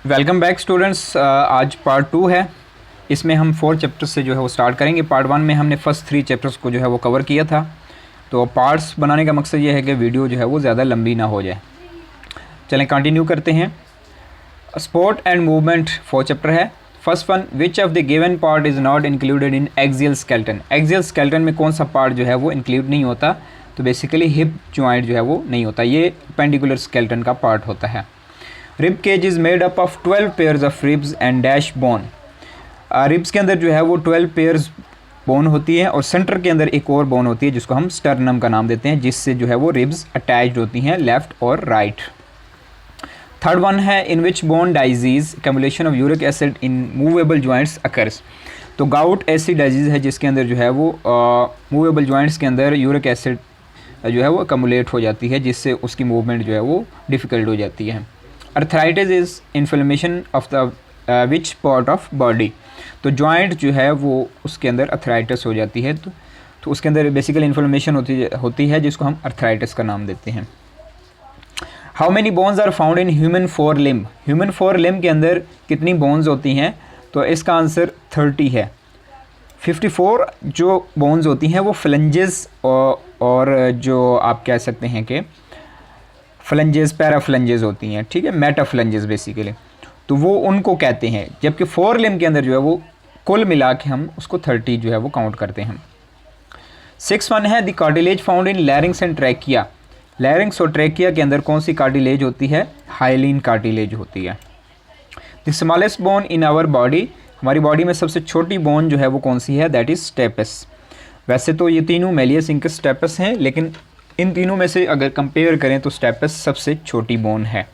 Welcome back students. आज part 2 है। इसमें हम 4 चैप्टर्स से जो है वो स्टार्ट करेंगे। पार्ट 1 में हमने फर्स्ट 3 चैप्टर्स को जो है वो कवर किया था। तो पार्ट्स बनाने का मकसद ये है कि वीडियो जो है वो ज़्यादा लंबी ना हो जाए। चलें कंटिन्यू करते हैं। स्पोर्ट एंड मूवमेंट 4 चैप्टर है। First one, which of the given part is not included in axial skeleton. Axial skeleton में कौन सा पार्ट जो है वो इंक्लूड नहीं होता? तो बेसिकली हिप जॉइंट जो है वो नहीं होता, ये पेंडिकुलर स्केलेटन का पार्ट होता है। Rib cage is made up of 12 pairs of ribs and dash bone. Ribs के अंदर जो है वो 12 पेयर्स बोन होती है और सेंटर के अंदर एक और बोन होती है जिसको हम स्टर्नम का नाम देते हैं, जिससे जो है वो रिब्स अटैच्ड होती हैं लेफ़्ट और राइट। थर्ड वन है, in which bone disease cumulation of uric acid in movable joints occurs. तो गाउट ऐसी डाइजीज़ है जिसके अंदर जो है वो मूवेबल जॉइंट्स के अंदर यूरिक एसिड जो है वो कम्युलेट हो जाती है, जिससे उसकी मूवमेंट जो है वो डिफ़िकल्ट हो जाती है। Arthritis is inflammation of the which part of body. तो जॉइंट जो है वो उसके अंदर अर्थराइटिस हो जाती है, तो उसके अंदर बेसिकली इन्फ्लेमेशन होती है जिसको हम अर्थराइटिस का नाम देते हैं। How many bones are found in human forelimb. Human forelimb के अंदर कितनी बोन्स होती हैं? तो इसका आंसर 30 है। 54 जो बोन्स होती हैं वो फ्लेंजेस और जो आप कह सकते हैं कि फ्लेंजेस पैराफ्लेंजेस होती हैं, ठीक है, मेटाफ्लेंजेस बेसिकली, तो वो उनको कहते हैं। जबकि फोर लिम्ब के अंदर जो है वो कुल मिला के हम उसको 30 जो है वो काउंट करते हैं। 6 वन है, the cartilage found in लैरिंग्स and trachea. लैरिंग्स और ट्रैकिया के अंदर कौन सी कार्टिलेज होती है? हाइलिन कार्टिलेज होती है। The smallest bone in our body, हमारी बॉडी में सबसे छोटी बोन जो है वो कौन सी है? That is stapes. वैसे तो ये तीनों मेलियस इंकस स्टेपस हैं, लेकिन इन तीनों में से अगर कंपेयर करें तो स्टेपस सबसे छोटी बोन है।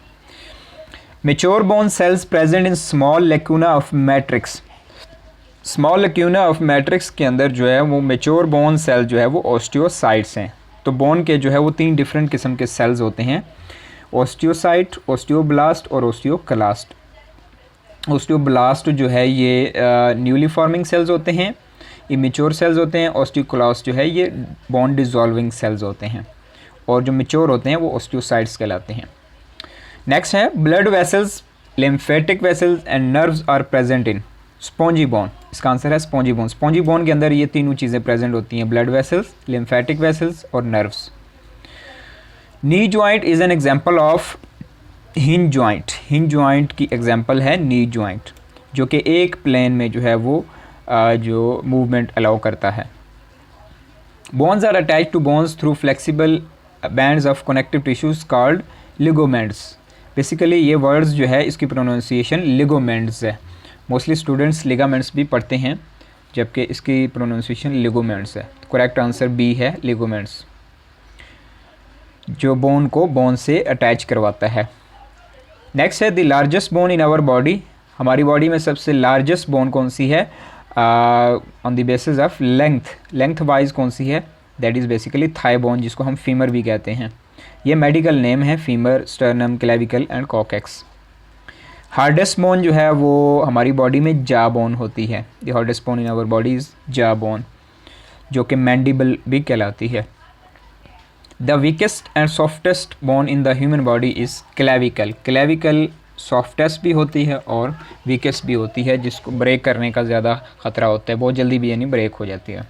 Mature bone cells present in small lacuna of matrix. Small lacuna of matrix के अंदर जो है वो मेच्योर बोन सेल जो है वो ऑस्टियोसाइट्स हैं। तो बोन के जो है वो 3 डिफरेंट किस्म के सेल्स होते हैं, ऑस्टियोसाइट, ऑस्टियोब्लास्ट और ऑस्टियोक्लास्ट। ऑस्टियोब्लास्ट जो है ये न्यूली फॉर्मिंग सेल्स होते हैं, इमेच्योर सेल्स होते हैं। ऑस्टियोक्लास्ट जो है ये बोन डिसॉल्विंग सेल्स होते हैं, और जो मेच्योर होते हैं वो ऑस्टियोसाइट्स कहलाते हैं। नेक्स्ट है, blood vessels, lymphatic vessels and nerves are present in spongy bone. इसका आंसर है स्पॉन्जी बोन। स्पॉन्जी बोन के अंदर ये तीनों चीज़ें प्रेजेंट होती हैं, ब्लड वेसल्स, लिम्फेटिक वेसल्स और nerves. Knee joint is an example of hinge joint. Hinge joint की एग्जाम्पल है नी जॉइंट, जो कि एक प्लेन में जो है वो जो मूवमेंट अलाउ करता है। Bones are attach to bones through flexible bands of connective tissues called ligaments. Basically ये वर्ड्स जो है इसकी प्रोनाउंसिएशन लिगोमेंट्स है। मोस्टली स्टूडेंट्स लिगामेंट्स भी पढ़ते हैं, जबकि इसकी प्रोनाउंसिएशन लिगोमेंट्स है। करेक्ट आंसर बी है, लिगोमेंट्स, जो बोन को बोन से अटैच करवाता है। नेक्स्ट है, the largest bone in our body. हमारी बॉडी में सबसे लार्जेस्ट बोन कौन सी है? On the basis of length वाइज कौन सी है? That is basically thigh bone, जिसको हम फीमर भी कहते हैं। ये मेडिकल नेम है, femur, sternum, clavicle and coccyx. Hardest bone जो है वो हमारी बॉडी में जा बोन होती है। The hardest bone in our body is jaw bone, जो कि मैंडिबल भी कहलाती है। The weakest and softest bone in the human body is clavicle. Clavicle softest भी होती है और वीकेस्ट भी होती है, जिसको ब्रेक करने का ज़्यादा ख़तरा होता है, बहुत जल्दी भी यानी ब्रेक हो जाती है।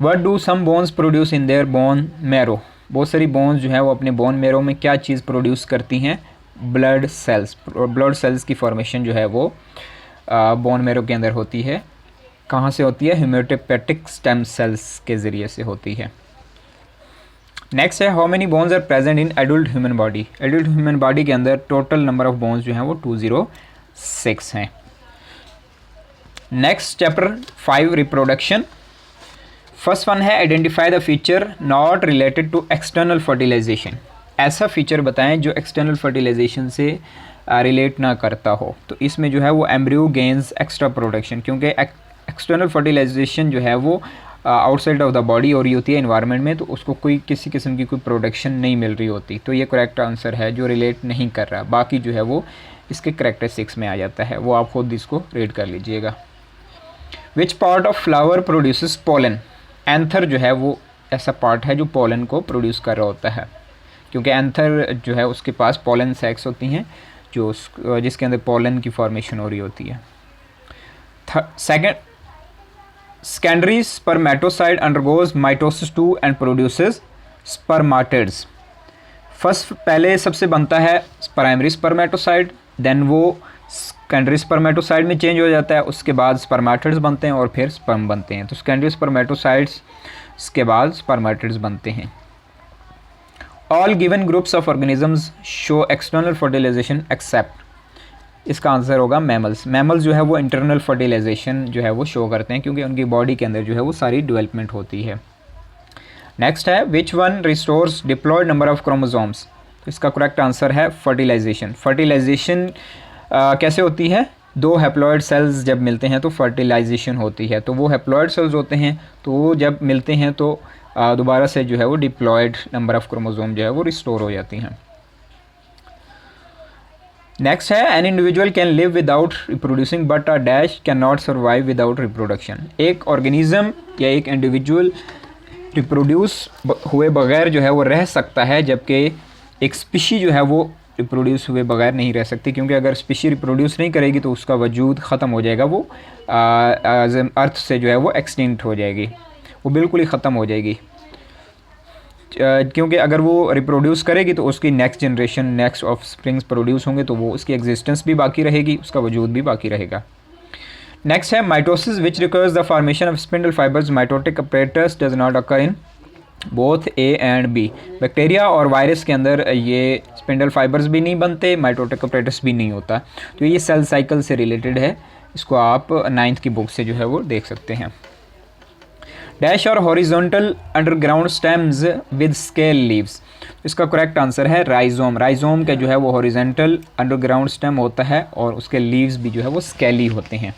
What do some bones produce in their bone marrow. बहुत सारी बोन्स जो है वो अपने बोन मैरो में क्या चीज़ प्रोड्यूस करती हैं? Blood cells. ब्लड सेल्स की फॉर्मेशन जो है वो बोन मैरो के अंदर होती है। कहाँ से होती है? हेमेटोपोएटिक स्टेम सेल्स के ज़रिए से होती है। नेक्स्ट है, how many bones are present in adult human body. Adult human body के अंदर टोटल नंबर ऑफ बोन्स जो हैं वो 206 हैं। Next chapter 5, reproduction. First one है, identify the feature not related to external fertilization. ऐसा फीचर बताएं जो एक्सटर्नल फर्टिलाइजेशन से रिलेट ना करता हो। तो इसमें जो है वो एम्ब्रियो गेन्स एक्स्ट्रा प्रोडक्शन, क्योंकि एक्सटर्नल फर्टिलाइजेशन जो है वो आउटसाइड ऑफ द बॉडी हो रही होती है इन्वायरमेंट में, तो उसको कोई किसी किस्म की कोई प्रोडक्शन नहीं मिल रही होती। तो ये करेक्ट आंसर है, जो रिलेट नहीं कर रहा। बाकी जो है वो इसके करेक्टरिस्टिक्स में आ जाता है, वो आप खुद इसको रीड कर लीजिएगा। Which part of flower produces pollen. Anther जो है वो ऐसा पार्ट है जो पोलन को प्रोड्यूस कर रहा होता है, क्योंकि एंथर जो है उसके पास पोलन सैक्स होती हैं जिसके अंदर पोलन की फॉर्मेशन हो रही होती है। Second, secondary spermatocyte undergoes mitosis two and produces spermatids. First पहले सबसे बनता है प्राइमरी स्पर्मेटोसाइड, देन वो सेकेंडरी स्पर्मेटोसाइड में चेंज हो जाता है, उसके बाद स्पर्मेटिड्स बनते हैं और फिर स्पर्म बनते हैं। तो सेकेंडरी स्पर्मेटोसाइड्स के बाद स्पर्मेटिड्स बनते हैं। All given groups of organisms show external fertilization except, इसका आंसर होगा मैमल्स। मैमल्स जो है वो इंटरनल फर्टिलाइजेशन जो है वो शो करते हैं क्योंकि उनकी बॉडी के अंदर जो है वो सारी डेवलपमेंट होती है। नेक्स्ट है which one restores diploid number of chromosomes, तो इसका करेक्ट आंसर है फर्टिलाइजेशन। फर्टिलाइजेशन कैसे होती है, दो हैप्लॉयड सेल्स जब मिलते हैं तो फर्टिलाइजेशन होती है। तो वो हैप्लॉयड सेल्स होते हैं, तो वो जब मिलते हैं तो दोबारा से जो है वो डिप्लॉयड नंबर ऑफ क्रोमोसोम जो है वो रिस्टोर हो जाती हैं। नेक्स्ट है an individual can live without reproducing but a dash can not survive without reproduction. एक ऑर्गेनिज्म या एक इंडिविजुअल रिप्रोड्यूस हुए बगैर जो है वो रह सकता है, जबकि एक स्पीशी जो है वो रिप्रोड्यूस हुए बगैर नहीं रह सकती, क्योंकि अगर स्पीशी रिप्रोड्यूस नहीं करेगी तो उसका वजूद ख़त्म हो जाएगा, वो अर्थ से जो है वो एक्सटिंक्ट हो जाएगी, वो बिल्कुल ही ख़त्म हो जाएगी। क्योंकि अगर वो रिप्रोड्यूस करेगी तो उसकी next generation, next of springs produce होंगे, तो वो उसकी एग्जिस्टेंस भी बाकी रहेगी, उसका वजूद भी बाकी रहेगा। नेक्स्ट है mitosis which requires the formation of spindle fibres mitotic apparatus does not occur in both A and B. Bacteria और वायरस के अंदर ये स्पिंडल फाइबर्स भी नहीं बनते, माइटोटिक अपरेटस भी नहीं होता। तो ये सेल साइकिल से रिलेटेड है, इसको आप 9th की बुक से जो है वो देख सकते हैं। डैश और horizontal underground stems with scale leaves, इसका करेक्ट आंसर है राइजोम। राइजोम का जो है वो हॉरिजॉन्टल अंडरग्राउंड स्टेम होता है और उसके लीव्स भी जो है वो स्केली होते हैं।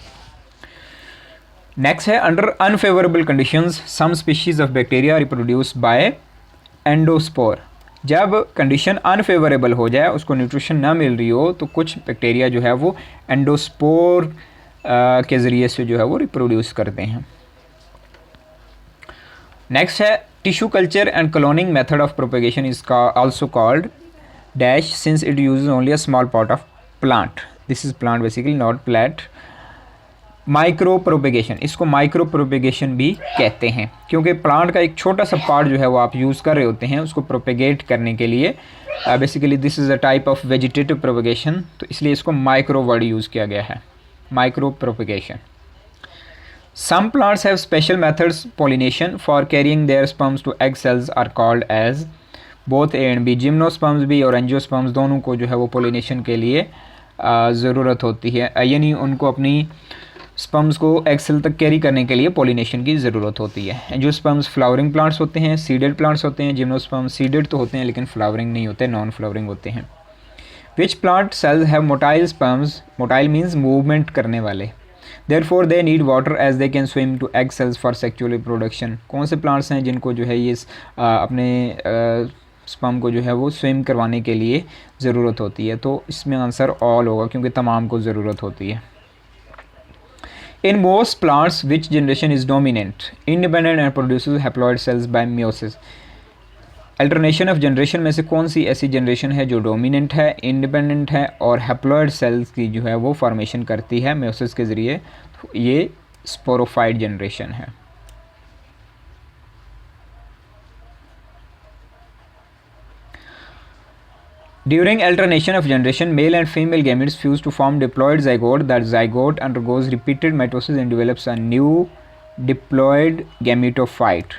नेक्स्ट है under unfavourable conditions some species of bacteria reproduce by endospore. जब कंडीशन अनफेवरेबल हो जाए, उसको न्यूट्रिशन ना मिल रही हो, तो कुछ बैक्टीरिया जो है वो एंडोस्पोर के ज़रिए से जो है वो रिप्रोड्यूस करते हैं। नेक्स्ट है tissue culture and cloning method of propagation is also called dash since it uses only a small part of plant. This is plant basically, not plate. Micro propagation, इसको माइक्रो प्रोपेगेशन भी कहते हैं क्योंकि plant का एक छोटा सा part जो है वो आप यूज़ कर रहे होते हैं उसको प्रोपेगेट करने के लिए। Basically this is a type of vegetative propagation, तो इसलिए इसको माइक्रो वर्ड यूज़ किया गया है, micro propagation. Some plants have special methods pollination for carrying their sperms to egg cells are called as both A and B. Gymnosperms भी और angiosperms दोनों को जो है वो पॉलिनेशन के लिए ज़रूरत होती है, यानी उनको अपनी स्पर्म्स को एग सेल तक कैरी करने के लिए पॉलिनेशन की ज़रूरत होती है। एंजियोस्पर्म्स फ्लावरिंग प्लांट्स होते हैं, सीडेड प्लांट्स होते हैं। जिम्नोस्पर्म्स सीडेड तो होते हैं लेकिन फ्लावरिंग नहीं होते, नॉन फ्लावरिंग होते हैं। Which plant cells have motile sperms, motile means movement करने वाले, therefore they need water as they can swim to egg cells for sexual reproduction. कौन से प्लांट्स हैं जिनको जो है ये अपने स्पर्म को जो है वो स्विम करवाने के लिए ज़रूरत होती है? तो इसमें आंसर ऑल होगा क्योंकि तमाम को ज़रूरत होती है। In most plants, which generation is dominant, independent and produces haploid cells by meiosis? Alternation of generation में से कौन सी ऐसी जनरेशन है जो डोमिनेंट है, इंडिपेंडेंट है और हैप्लॉयड सेल्स की जो है वो फॉर्मेशन करती है मेयोसिस के ज़रिए? ये स्पोरोफाइट जनरेशन है। During alternation of generation, male and female gametes fuse to form diploid zygote. That zygote undergoes repeated mitosis and develops a new diploid gametophyte.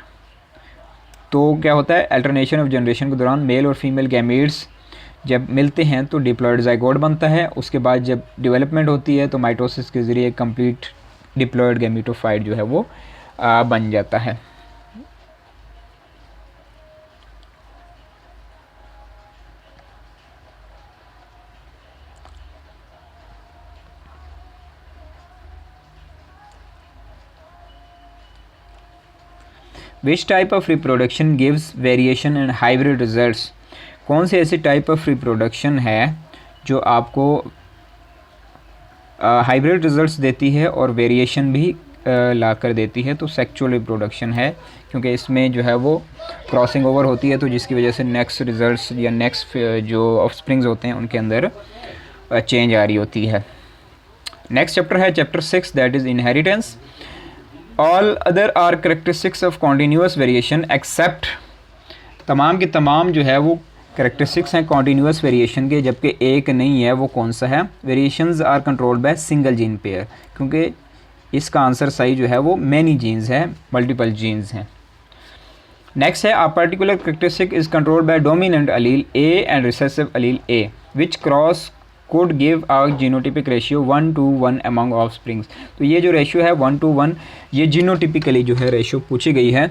तो क्या होता है, अल्टरनेशन ऑफ जनरेशन के दौरान मेल और फीमेल गैमेट्स जब मिलते हैं तो डिप्लॉयड ज़ाइगोट बनता है। उसके बाद जब डेवलपमेंट होती है तो माइटोसिस के ज़रिए कंप्लीट डिप्लॉयड गैमेटोफाइट जो है वो बन जाता है। Which type of reproduction gives variation and hybrid results? कौन से ऐसे टाइप ऑफ रिप्रोडक्शन है जो आपको हाइब्रिड रिजल्ट्स देती है और वेरिएशन भी ला कर देती है? तो सेक्चुअल रिप्रोडक्शन है क्योंकि इसमें जो है वो क्रॉसिंग ओवर होती है, तो जिसकी वजह से नेक्स्ट रिजल्ट्स या नेक्स्ट जो ऑफस्प्रिंग्स होते हैं उनके अंदर चेंज आ रही होती है। नेक्स्ट चैप्टर है chapter 6, that is inheritance. All other are characteristics of continuous variation except, तमाम के तमाम जो है वो करेक्टरिस्टिक्स हैं कॉन्टीन्यूस वेरिएशन के, जबकि एक नहीं है। वो कौन सा है? Variations are controlled by single gene pair, क्योंकि इसका आंसर सही जो है वो मैनी जीन्स है, मल्टीपल जीन्स हैं। नेक्स्ट है, a particular characteristic is controlled by dominant allele A and recessive allele a which cross could give a genotypic ratio 1:1 among offsprings। तो ये जो रेशियो है 1:1, ये जीनोटिपिकली जो है रेशियो पूछी गई है।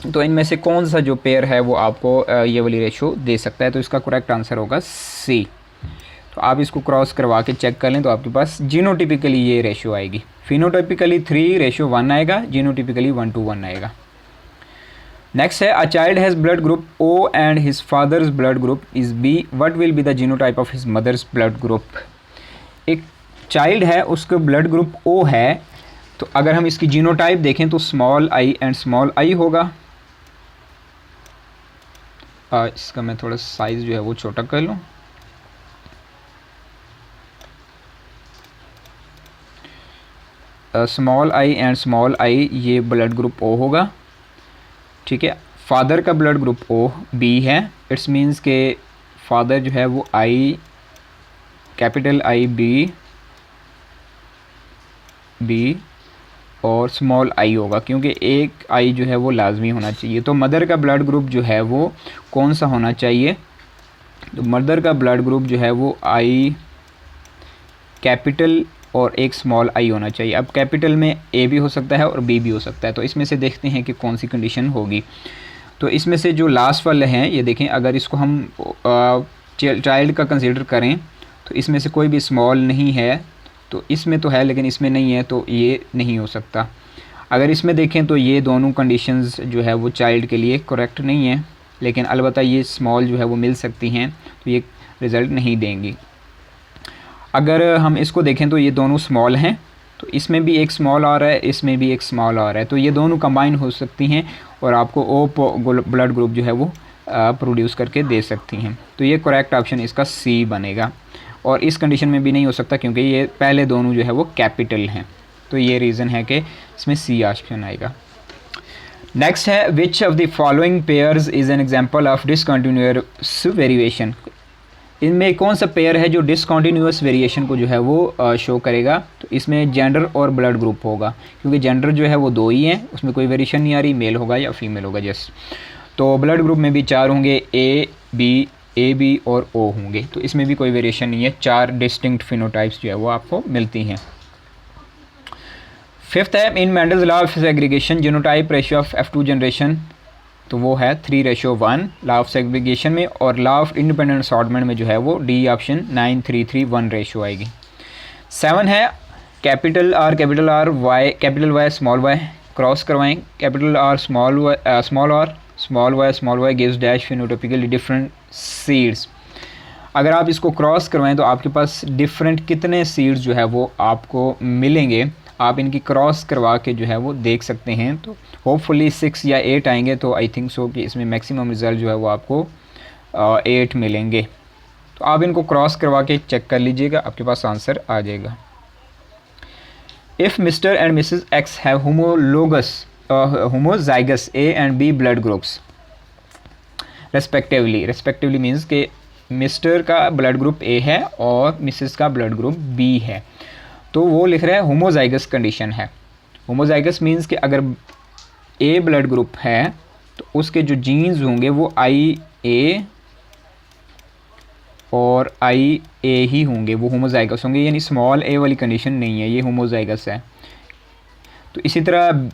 तो इनमें से कौन सा जो पेयर है वो आपको ये वाली रेशियो दे सकता है? तो इसका करेक्ट आंसर होगा सी। तो आप इसको क्रॉस करवा के चेक कर लें तो आपके पास जीनोटिपिकली ये रेशियो आएगी। फिनोटाइपिकली 3:1 आएगा, जीनोटिपिकली 1:1 आएगा। नेक्स्ट है, a child has blood group O and his father's blood group is B, what will be the genotype of his mother's blood group. एक चाइल्ड है, उसका ब्लड ग्रुप O है, तो अगर हम इसकी जीनोटाइप देखें तो small i and small i होगा। इसका मैं थोड़ा साइज़ जो है वो छोटा कर लूँ। Small i and small i ये ब्लड ग्रुप O होगा, ठीक है। फादर का ब्लड ग्रुप O B है, इट्स मीन्स के फादर जो है वो I, कैपिटल I B और स्मॉल i होगा, क्योंकि एक I जो है वो लाजमी होना चाहिए। तो मदर का ब्लड ग्रुप जो है वो कौन सा होना चाहिए? तो मदर का ब्लड ग्रुप जो है वो I कैपिटल और एक स्मॉल i होना चाहिए। अब कैपिटल में A भी हो सकता है और B भी हो सकता है, तो इसमें से देखते हैं कि कौन सी कंडीशन होगी। तो इसमें से जो लास्ट वाले हैं ये देखें, अगर इसको हम चाइल्ड का कंसीडर करें तो इसमें से कोई भी स्मॉल नहीं है, तो इसमें तो है लेकिन इसमें नहीं है, तो ये नहीं हो सकता। अगर इसमें देखें तो ये दोनों कंडीशंस जो है वो चाइल्ड के लिए करेक्ट नहीं है, लेकिन अलबत्ता ये स्मॉल जो है वो मिल सकती हैं, तो ये रिज़ल्ट नहीं देंगी। अगर हम इसको देखें तो ये दोनों स्मॉल हैं, तो इसमें भी एक स्मॉल आ रहा है, इसमें भी एक स्मॉल आ रहा है, तो ये दोनों कंबाइन हो सकती हैं और आपको O ब्लड ग्रुप जो है वो प्रोड्यूस करके दे सकती हैं। तो ये करेक्ट ऑप्शन इसका C बनेगा। और इस कंडीशन में भी नहीं हो सकता क्योंकि ये पहले दोनों जो है वो कैपिटल हैं, तो ये रीज़न है कि इसमें C ऑप्शन आएगा। नेक्स्ट है, which of the following pairs is an example of discontinuous variation. इनमें कौन सा पेयर है जो डिसकंटिन्यूअस वेरिएशन को जो है वो शो करेगा? तो इसमें जेंडर और ब्लड ग्रुप होगा, क्योंकि जेंडर जो है वो 2 ही हैं, उसमें कोई वेरिएशन नहीं आ रही, मेल होगा या फीमेल होगा जस्ट। तो ब्लड ग्रुप में भी 4 होंगे, A B और O होंगे, तो इसमें भी कोई वेरिएशन नहीं है। 4 डिस्टिंक्ट फिनोटाइप्स जो है वो आपको मिलती हैं। फिफ्थ है, in Mendel's law of segregation genotype ratio of F2 generation, तो वो है 3:1 लॉ ऑफ सेग्रीगेशन में, और लॉ ऑफ इंडिपेंडेंट असॉर्टमेंट में जो है वो D ऑप्शन 9:3:1 रेशियो आएगी। 7 है, capital R Y capital Y small y cross करवाएं, capital R small y small y gives dash phenotypically different seeds. अगर आप इसको क्रॉस करवाएं तो आपके पास डिफरेंट कितने सीड्स जो है वो आपको मिलेंगे, आप इनकी क्रॉस करवा के जो है वो देख सकते हैं। तो होपफुली 6 या 8 आएंगे, तो आई थिंक सो कि इसमें मैक्सिमम रिज़ल्ट जो है वो आपको 8 मिलेंगे। तो आप इनको क्रॉस करवा के चेक कर लीजिएगा, आपके पास आंसर आ जाएगा। If mister and Mrs x have homozygous A and B blood groups respectively means कि मिस्टर का ब्लड ग्रुप A है और मिसेस का ब्लड ग्रुप B है, तो वो लिख रहा है होमोजाइगस कंडीशन है। होमोजाइगस मीन्स कि अगर A ब्लड ग्रुप है तो उसके जो जीन्स होंगे वो IA और IA ही होंगे, वो होमोजाइगस होंगे, यानी स्मॉल a वाली कंडीशन नहीं है, ये होमोजाइगस है। तो इसी तरह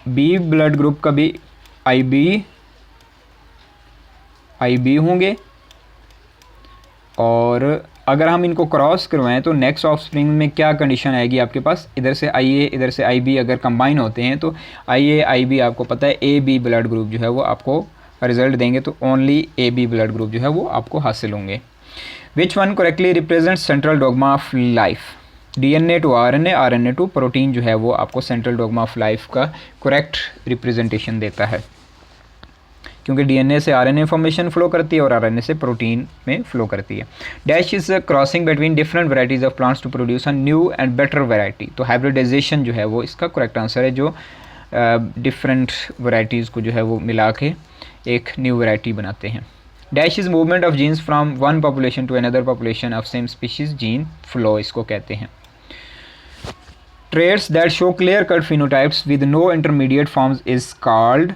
B ब्लड ग्रुप का भी IB होंगे, और अगर हम इनको क्रॉस करवाएं तो नेक्स्ट ऑफस्प्रिंग में क्या कंडीशन आएगी आपके पास, इधर से IA इधर से IB अगर कंबाइन होते हैं तो IA IB आपको पता है AB ब्लड ग्रुप जो है वो आपको रिजल्ट देंगे, तो ओनली AB ब्लड ग्रुप जो है वो आपको हासिल होंगे। Which one correctly represent central dogma of life, DNA to RNA to protein जो है वो आपको सेंट्रल डोगमा ऑफ लाइफ का करेक्ट रिप्रेजेंटेशन देता है। क्योंकि डीएनए से आरएनए इंफॉर्मेशन फ्लो करती है और आरएनए से प्रोटीन में फ्लो करती है। Dash is crossing between different varieties of plants to produce a new and better variety. तो हाइब्रिडाइजेशन जो है वो इसका करेक्ट आंसर है, जो डिफरेंट वैराइटीज़ को जो है वो मिला के एक न्यू वैरायटी बनाते हैं। Dash is movement of genes from one population to another population of same species, gene flow इसको कहते हैं। Traits that show clear cut phenotypes with no intermediate forms is called.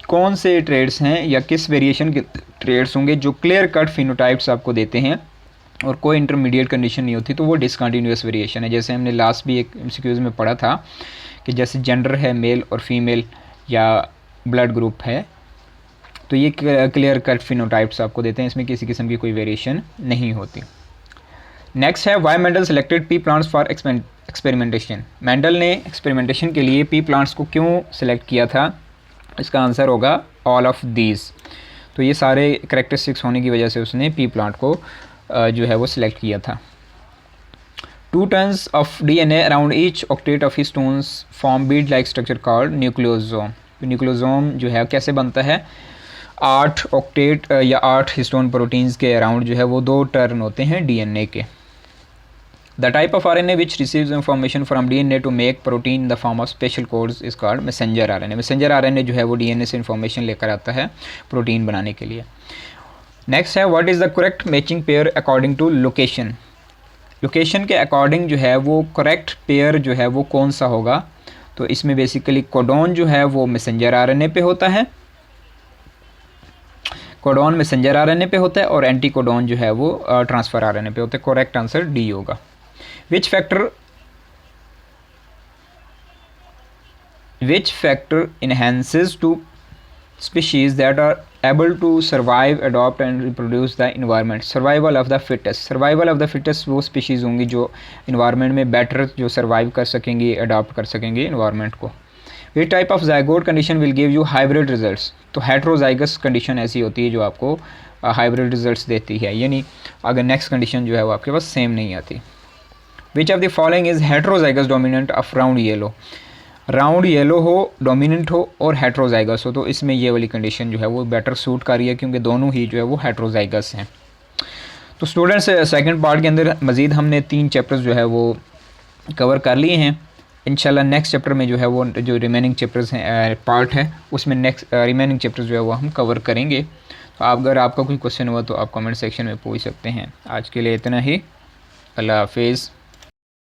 कौन से ट्रेड्स हैं या किस वेरिएशन के ट्रेड्स होंगे जो क्लियर कट फिनोटाइप्स आपको देते हैं और कोई इंटरमीडिएट कंडीशन नहीं होती, तो वो डिसकंटिन्यूअस वेरिएशन है। जैसे हमने लास्ट भी एक एमसीक्यूज़ में पढ़ा था कि जैसे जेंडर है मेल और फीमेल या ब्लड ग्रुप है, तो ये क्लियर कट फिनोटाइप्स आपको देते हैं, इसमें किसी किस्म की कोई वेरिएशन नहीं होती। नेक्स्ट है why Mendel selected pea plants for experimentation. Mendel ने एक्सपेरिमेंटेशन के लिए पी प्लांट्स को क्यों सिलेक्ट किया था? इसका आंसर होगा ऑल ऑफ दीज। तो ये सारे करेक्टरिस्टिक्स होने की वजह से उसने पी प्लांट को जो है वो सिलेक्ट किया था। 2 tons of DNA around each octet of histones form bead-like structure called nucleosome। तो न्यूक्लियोसोम जो है कैसे बनता है? 8 ऑक्टेट या 8 हिस्टोन प्रोटीन्स के अराउंड जो है वो 2 टर्न होते हैं डीएनए के। The type of RNA which receives information from DNA to make protein in the form of special codes is called messenger RNA. Messenger RNA जो है वो डीएनए से इंफॉर्मेशन लेकर आता है प्रोटीन बनाने के लिए। नेक्स्ट है what is the correct matching pair according to location. Location के अकॉर्डिंग जो है वो करेक्ट पेयर जो है वो कौन सा होगा? तो इसमें बेसिकली कोडॉन जो है वो मैसेंजर आरएनए पे होता है, कोडॉन मैसेंजर आरएनए पे होता है और एंटी कोडॉन जो है वो ट्रांसफ़र आरएनए पे होता है। करेक्ट आंसर डी होगा। Which factor enhances to species that are able to survive, adopt and reproduce the environment? Survival of the fittest। Survival of the fittest वो species होंगी जो environment में better जो survive कर सकेंगी, adopt कर सकेंगी environment को। Which type of zygote condition will give you hybrid results? तो heterozygous condition ऐसी होती है जो आपको hybrid results देती है, यानी अगर next condition जो है वो आपके पास same नहीं आती। Which of the following is heterozygous dominant of round yellow? Round yellow हो, डोमिनेंट हो और हेट्रोजाइगस हो, तो इसमें ये वाली कंडीशन जो है वो बेटर सूट कर रही है क्योंकि दोनों ही जो है वो हेट्रोजाइगस हैं। तो स्टूडेंट्स सेकंड पार्ट के अंदर मज़ीद हमने 3 चैप्टर्स जो है वो कवर कर लिए हैं। इंशाल्लाह नेक्स्ट चैप्टर में जो है वो जो रिमेनिंग चैप्टर्स हैं पार्ट है उसमें नेक्स्ट रिमेनिंग चैप्टर्स जो है वो हम कवर करेंगे। तो अगर आपका कोई क्वेश्चन हुआ तो आप कमेंट सेक्शन में पूछ सकते हैं। आज के लिए इतना ही। अल्लाह हाफिज़।